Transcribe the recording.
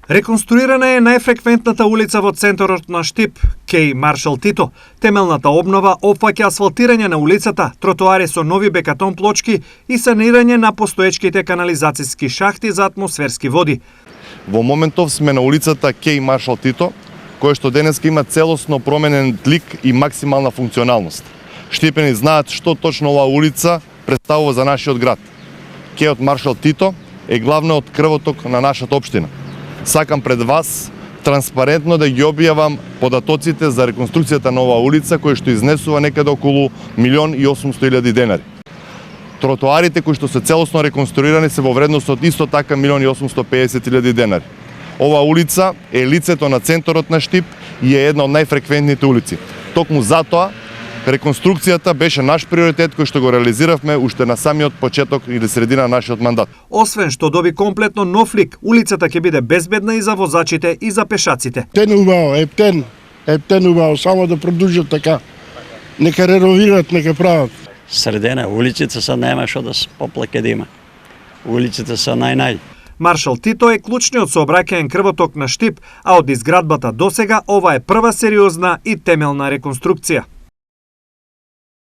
Реконструирана е најфреквентната улица во центарот на Штип, Кеј Маршал Тито. Темелната обнова опфаќа асфалтирање на улицата, тротоари со нови бекатон плочки и санирање на постоечките канализацијски шахти за атмосферски води. Во моментов сме на улицата Кеј Маршал Тито, која што денеска има целосно променен лик и максимална функционалност. Штипени знаат што точно оваа улица представува за нашиот град. Кејот Маршал Тито е главниот крвоток на нашата општина. Сакам пред вас транспарентно да ги објавам податоците за реконструкцијата на оваа улица, која што изнесува некаде околу 1.800.000 денари. Тротоарите кои што се целосно реконструирани се во вредност од исто така 1.850.000 денари. Оваа улица е лицето на центарот на Штип и е една од најфреквентните улици. Токму затоа реконструкцијата беше наш приоритет кој што го реализиравме уште на самиот почеток или средина на нашиот мандат. Освен што доби комплетно нов лик, улицата ќе биде безбедна и за возачите и за пешаците. Ептен убаво, само да продолжат така. Нека реновират, нека прават. Средена, улиците са нема што да се поплаке да има. Улиците са нај. Маршал Тито е клучниот сообраќаен крвоток на Штип, а од изградбата досега ова е прва сериозна и темелна реконструкција.